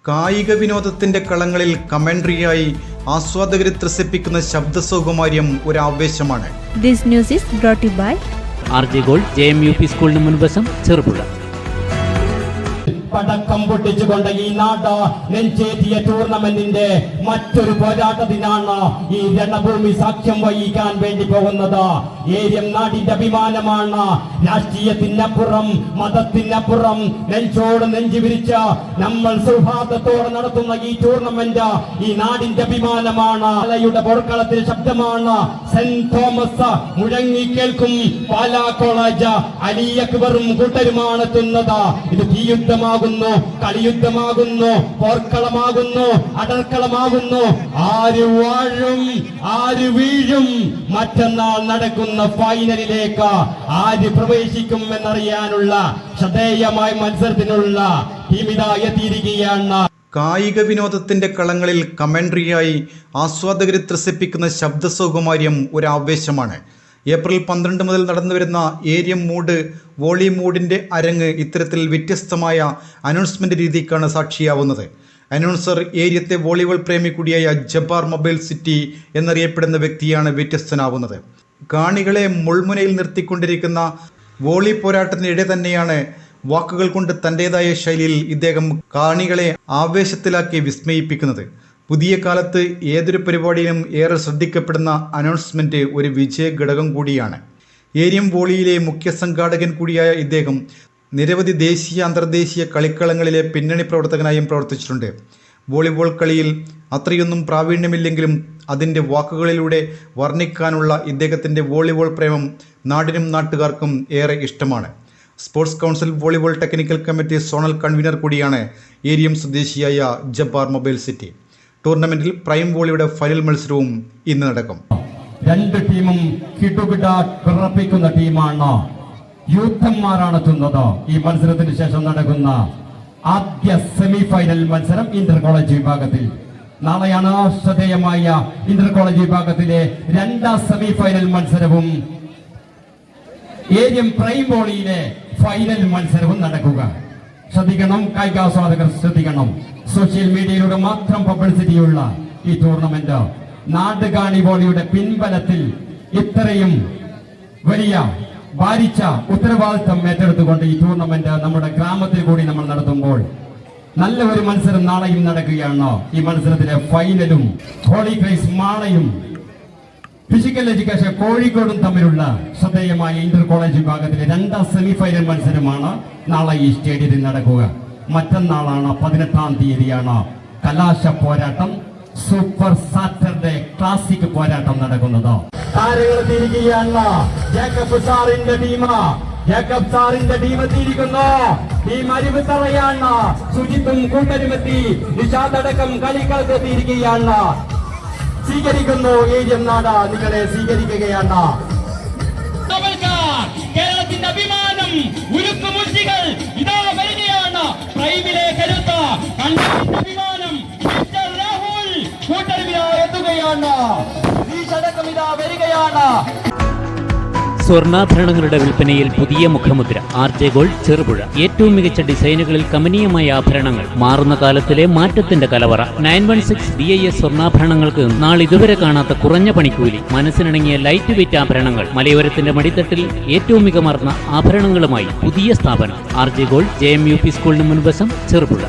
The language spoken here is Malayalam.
കായിക വിനോദത്തിന്റെ കളങ്ങളിൽ കമന്ററിയായി ആസ്വാദകരെ ത്രസിപ്പിക്കുന്ന ശബ്ദസൗകുമാര്യം ഒരു ആവേശമാണ്. This news is brought to you by RJ Gold JMUP സ്കൂളിന് മുൻവശം ചെറുപുഴ. പടക്കം പൊട്ടിച്ചുകൊണ്ട് ഈ നാട് നെഞ്ചേറ്റിയ ടൂർണമെന്റിന്റെ മറ്റൊരു പോരാട്ടത്തിനാണ് ഈ രണഭൂമി സാക്ഷ്യം വഹിക്കാൻ വേണ്ടി പോകുന്നത്. ഏരിയം നാടിന്റെ അഭിമാനമാണ്. രാഷ്ട്രീയത്തിനപ്പുറം മതത്തിനപ്പുറം നെഞ്ചോട് നെഞ്ചു വിരിച്ച് നമ്മൾ സൗഹാർദ്ദത്തോടെ നടത്തുന്ന ഈ ടൂർണമെന്റ് ഈ നാടിന്റെ അഭിമാനമാണ്. പാലയുടെ പോർക്കളത്തിൽ ശബ്ദമാണ് സെന്റ് തോമസ് മുഴങ്ങി കേൾക്കും. പാലാ കോളേജ് അലി അക്ബറും കൂട്ടരുമാണ് എത്തുന്നത്. ഇത് തീയുദ്ധമാകുന്നു, കളിയുദ്ധമാകുന്നു, പോർക്കളമാകുന്നു, അടർക്കളമാകുന്നു. ആര് വാഴും ആര് വീഴും, മറ്റന്നാൾ നടക്കുന്ന ഫൈനലിലേക്ക് ആര് പ്രവേശിക്കും എന്നറിയാനുള്ള ശ്രദ്ധേയമായ മത്സരത്തിനുള്ള ടീമിതാ എത്തിയിരിക്കുകയാണ്. കായിക വിനോദത്തിന്റെ കളങ്ങളിൽ കമന്ററിയായി ആസ്വാദകരെ ത്രസിപ്പിക്കുന്ന ശബ്ദസൗകുമാര്യം ഒരു ആവേശമാണ്. ഏപ്രിൽ 12 മുതൽ നടന്നുവരുന്ന ഏരിയം മൂഡ് വോളി മൂഡിൻ്റെ അരങ്ങ് ഇത്തരത്തിൽ വ്യത്യസ്തമായ അനൗൺസ്മെൻ്റ് രീതിക്കാണ് സാക്ഷിയാവുന്നത്. അനൗൺസർ ഏരിയത്തെ വോളിബോൾ പ്രേമി കൂടിയായ ജബ്ബാർ മൊബൈൽ സിറ്റി എന്നറിയപ്പെടുന്ന വ്യക്തിയാണ് വ്യത്യസ്തനാവുന്നത്. കാണികളെ മുൾമുനയിൽ നിർത്തിക്കൊണ്ടിരിക്കുന്ന വോളി പോരാട്ടത്തിനിടെ തന്നെയാണ് വാക്കുകൾ കൊണ്ട് തൻ്റെതായ ശൈലിയിൽ ഇദ്ദേഹം കാണികളെ ആവേശത്തിലാക്കി വിസ്മയിപ്പിക്കുന്നത്. പുതിയ കാലത്ത് ഏതൊരു പരിപാടിയിലും ഏറെ ശ്രദ്ധിക്കപ്പെടുന്ന അനൗൺസ്മെൻറ്റ് ഒരു വിജയ ഘടകം കൂടിയാണ്. ഏരിയം വോളിയിലെ മുഖ്യ സംഘാടകൻ കൂടിയായ ഇദ്ദേഹം നിരവധി ദേശീയ അന്തർദേശീയ കളിക്കളങ്ങളിലെ പിന്നണി പ്രവർത്തകനായും പ്രവർത്തിച്ചിട്ടുണ്ട്. വോളിബോൾ കളിയിൽ അത്രയൊന്നും പ്രാവീണ്യമില്ലെങ്കിലും അതിൻ്റെ വാക്കുകളിലൂടെ വർണ്ണിക്കാനുള്ള ഇദ്ദേഹത്തിൻ്റെ വോളിബോൾ പ്രേമം നാടിനും നാട്ടുകാർക്കും ഏറെ ഇഷ്ടമാണ്. Sports council volleyball technical committee zonal convener കൂടിയാണ് ഏരിയം സ്വദേശിയായ ജബ്ബാർ മൊബൈൽ സിറ്റി. ടൂർണമെന്റിൽ പ്രൈം വോളിയുടെ ഫൈനൽ മത്സരവും ഇന്ന് നടക്കും. രണ്ട് ടീമും കിടുകിട വിറപ്പിക്കുന്ന ടീമാണ്. യൂത്തന്മാരാണ് എത്തുന്നത്. ഈ മത്സരത്തിന് ശേഷം നടക്കുന്ന ആദ്യ സെമി ഫൈനൽ മത്സരം ഇന്റർ കോളേജ് വിഭാഗത്തിൽ നാളെയാണ്. ശ്രദ്ധേയമായ ഇന്റർ കോളേജ് വിഭാഗത്തിലെ രണ്ടാം സെമി ഫൈനൽ മത്സരവും ഏരിയം പ്രൈം വോളിയിലെ ഫൈനൽ മത്സരവും നടക്കുക. ശ്രദ്ധിക്കണം, കായികാസ്വാദകർ ശ്രദ്ധിക്കണം. സോഷ്യൽ മീഡിയയിലൂടെ മാത്രം പബ്ലിസിറ്റിയുള്ള ഈ ടൂർണമെന്റ് നാടുകാണി വോളിയുടെ പിൻബലത്തിൽ ഇത്രയും വലിയ ഭാരിച്ച ഉത്തരവാദിത്വം ഏറ്റെടുത്തുകൊണ്ട് ഈ ടൂർണമെന്റ് നമ്മുടെ ഗ്രാമത്തിൽ കൂടി നമ്മൾ നടത്തുമ്പോൾ നല്ല ഒരു മത്സരം നാളെയും നടക്കുകയാണ്. ഈ മത്സരത്തിലെ ഫൈനലും ഹോളി ക്രൈസ് മാളയും ഫിസിക്കൽ എഡ്യൂക്കേഷൻ കോഴിക്കോടും തമ്മിലുള്ള ശ്രദ്ധേയമായ ഇന്റർ കോളേജ് വിഭാഗത്തിലെ രണ്ടാം സെമി ഫൈനൽ മത്സരമാണ് നാളെ ഈ സ്റ്റേഡിയത്തിൽ നടക്കുക. മറ്റന്നാളാണ് 18-ാം തീയതിയാണ് കലാശ പോരാട്ടം, സൂപ്പർ സാറ്റർഡേ ക്ലാസിക് പോരാട്ടം നടക്കുന്നത്. താരങ്ങൾ തിരികെയാണ്. ജേക്കബ് സാറിന്റെ ടീം എത്തിയിരിക്കുന്നു. ടീം അരിവിത്തറയാണ്. സുജിത്തും കൂട്ടരുമെത്തി. നിഷാദടക്കം കളികൾക്ക് എത്തിയിരിക്കുകയാണ്. സ്വീകരിക്കുന്നു ഏരിയം നാട്, നിങ്ങളെ സ്വീകരിക്കുകയാണ്. കേരളത്തിന്റെ അഭിമാനം ഉരുക്കുമുഷികൾ ഇതാ വരികയാണ്. പ്രൈമിലെ കരുത്ത കണ്ണൂരിന്റെ അഭിമാനം മിസ്റ്റർ രാഹുൽ കൂട്ടരുവില എത്തുകയാണ്. ഈശടക്കം ഇതാ വരികയാണ്. സ്വർണ്ണാഭരണങ്ങളുടെ വിൽപ്പനയിൽ പുതിയ മുഖമുദ്ര RJ Gold ചെറുപുഴ. ഏറ്റവും മികച്ച ഡിസൈനുകളിൽ കമനീയമായ ആഭരണങ്ങൾ, മാറുന്ന കാലത്തിലെ മാറ്റത്തിന്റെ കലവറ. 916 BIS സ്വർണ്ണാഭരണങ്ങൾക്ക് നാളിതുവരെ കാണാത്ത കുറഞ്ഞ പണിക്കൂലി, മനസ്സിനിണങ്ങിയ ലൈറ്റ് വെയ്റ്റ് ആഭരണങ്ങൾ, മലയോരത്തിന്റെ മടിത്തട്ടിൽ ഏറ്റവും മികമാർന്ന ആഭരണങ്ങളുമായി പുതിയ സ്ഥാപനം RJ Gold JMUP സ്കൂളിന് മുൻവശം ചെറുപുഴ.